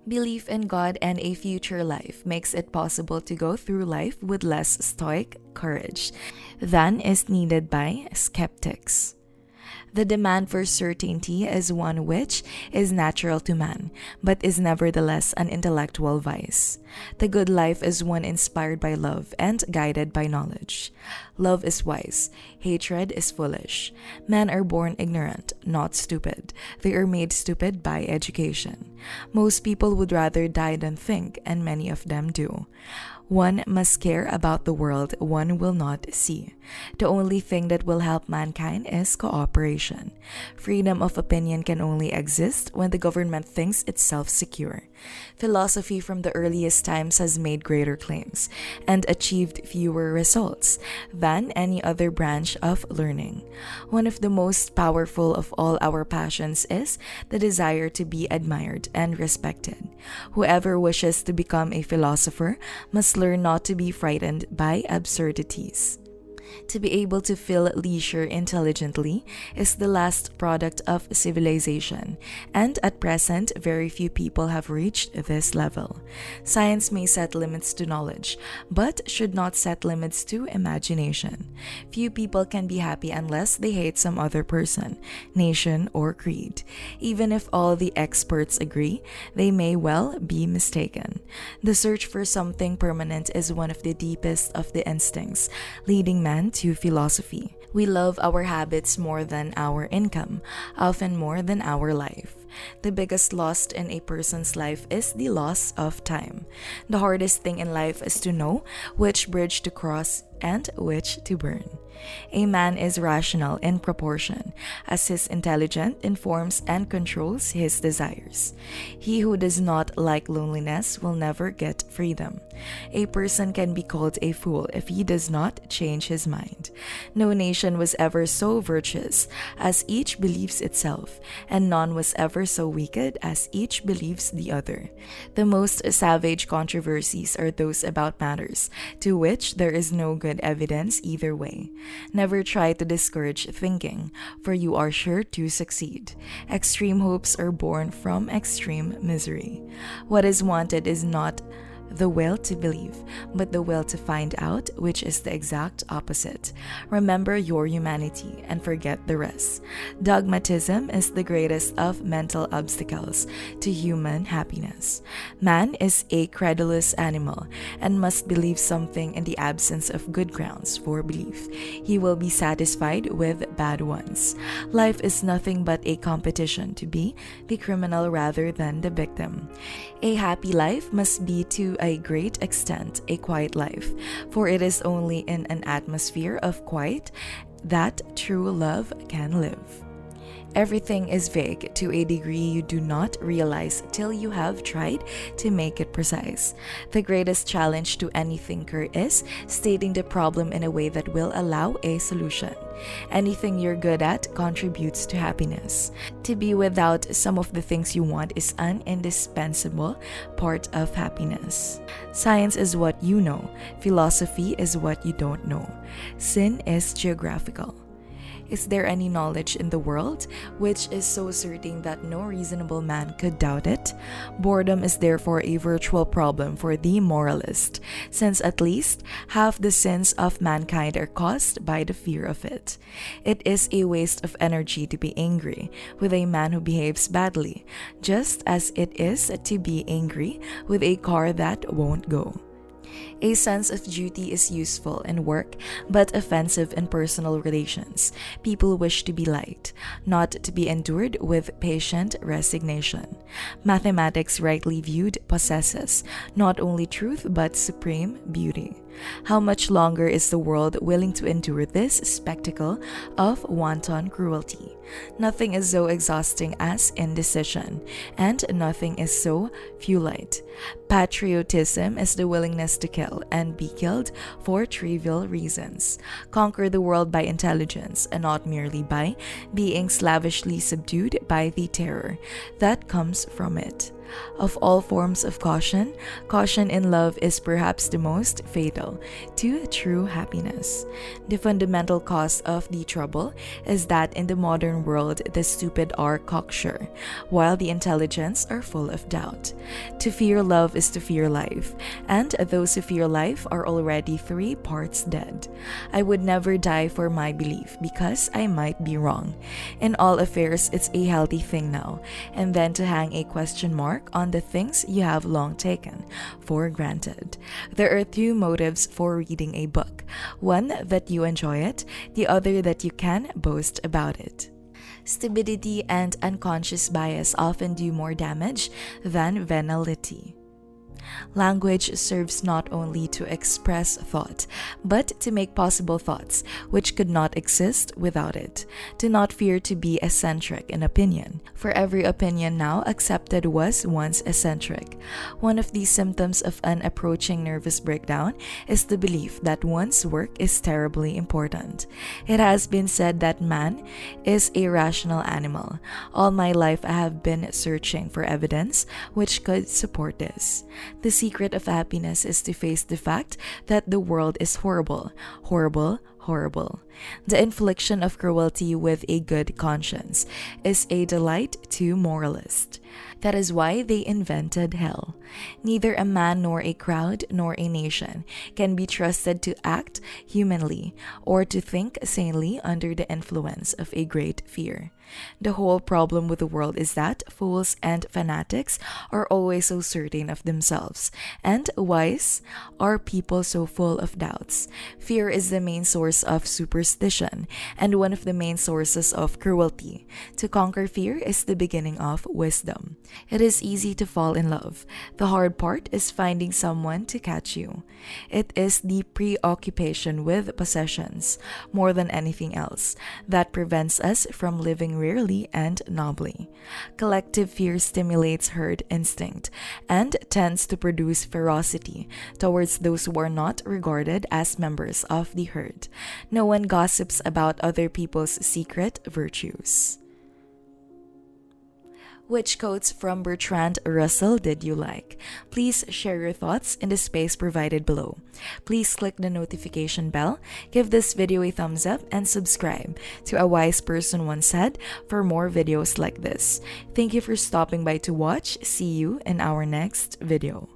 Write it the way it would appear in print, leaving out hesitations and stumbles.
Belief in God and a future life makes it possible to go through life with less stoic courage than is needed by skeptics. The demand for certainty is one which is natural to man, but is nevertheless an intellectual vice. The good life is one inspired by love and guided by knowledge. Love is wise, hatred is foolish. Men are born ignorant, not stupid. They are made stupid by education. Most people would rather die than think, and many of them do. One must care about the world one will not see. The only thing that will help mankind is cooperation. Freedom of opinion can only exist when the government thinks itself secure. Philosophy from the earliest times has made greater claims and achieved fewer results than any other branch of learning. One of the most powerful of all our passions is the desire to be admired and respected. Whoever wishes to become a philosopher must learn not to be frightened by absurdities. To be able to fill leisure intelligently is the last product of civilization, and at present, very few people have reached this level. Science may set limits to knowledge, but should not set limits to imagination. Few people can be happy unless they hate some other person, nation, or creed. Even if all the experts agree, they may well be mistaken. The search for something permanent is one of the deepest of the instincts, leading man to philosophy. We love our habits more than our income, often more than our life. The biggest loss in a person's life is the loss of time. The hardest thing in life is to know which bridge to cross and which to burn. A man is rational in proportion as his intelligence informs and controls his desires. He who does not like loneliness will never get freedom. A person can be called a fool if he does not change his mind. No nation was ever so virtuous as each believes itself, and none was ever so wicked as each believes the other. The most savage controversies are those about matters to which there is no good evidence either way. Never try to discourage thinking, for you are sure to succeed. Extreme hopes are born from extreme misery. What is wanted is not the will to believe, but the will to find out, which is the exact opposite. Remember your humanity and forget the rest. Dogmatism is the greatest of mental obstacles to human happiness. Man is a credulous animal and must believe something in the absence of good grounds for belief. He will be satisfied with bad ones. Life is nothing but a competition to be the criminal rather than the victim. A happy life must be to a great extent a quiet life, for it is only in an atmosphere of quiet that true love can live. Everything is vague to a degree you do not realize till you have tried to make it precise. The greatest challenge to any thinker is stating the problem in a way that will allow a solution. Anything you're good at contributes to happiness. To be without some of the things you want is an indispensable part of happiness. Science is what you know. Philosophy is what you don't know. Sin is geographical. Is there any knowledge in the world which is so certain that no reasonable man could doubt it? Boredom is therefore a virtual problem for the moralist, since at least half the sins of mankind are caused by the fear of it. It is a waste of energy to be angry with a man who behaves badly, just as it is to be angry with a car that won't go. A sense of duty is useful in work, but offensive in personal relations. People wish to be liked, not to be endured with patient resignation. Mathematics, rightly viewed, possesses not only truth but supreme beauty. How much longer is the world willing to endure this spectacle of wanton cruelty? Nothing is so exhausting as indecision, and nothing is so fulite. Patriotism is the willingness to kill and be killed for trivial reasons. Conquer the world by intelligence, and not merely by being slavishly subdued by the terror that comes from it. Of all forms of caution, caution in love is perhaps the most fatal to true happiness. The fundamental cause of the trouble is that in the modern world, the stupid are cocksure, while the intelligent are full of doubt. To fear love is to fear life, and those who fear life are already 3 parts dead. I would never die for my belief because I might be wrong. In all affairs, it's a healthy thing now, and then to hang a question mark on the things you have long taken for granted. There are 2 motives for reading a book: one that you enjoy it, the other that you can boast about it. Stupidity and unconscious bias often do more damage than venality. Language serves not only to express thought, but to make possible thoughts which could not exist without it. Do not fear to be eccentric in opinion, for every opinion now accepted was once eccentric. One of the symptoms of an approaching nervous breakdown is the belief that one's work is terribly important. It has been said that man is a rational animal. All my life I have been searching for evidence which could support this. The secret of happiness is to face the fact that the world is horrible, horrible, horrible. The infliction of cruelty with a good conscience is a delight to moralists. That is why they invented hell. Neither a man nor a crowd nor a nation can be trusted to act humanly or to think sanely under the influence of a great fear. The whole problem with the world is that fools and fanatics are always so certain of themselves, and wise are people so full of doubts. Fear is the main source of superstition and one of the main sources of cruelty. To conquer fear is the beginning of wisdom. It is easy to fall in love. The hard part is finding someone to catch you. It is the preoccupation with possessions, more than anything else, that prevents us from living rarely and nobly. Collective fear stimulates herd instinct and tends to produce ferocity towards those who are not regarded as members of the herd. No one gossips about other people's secret virtues. Which quotes from Bertrand Russell did you like? Please share your thoughts in the space provided below. Please click the notification bell, give this video a thumbs up, and subscribe to A Wise Person Once Said for more videos like this. Thank you for stopping by to watch. See you in our next video.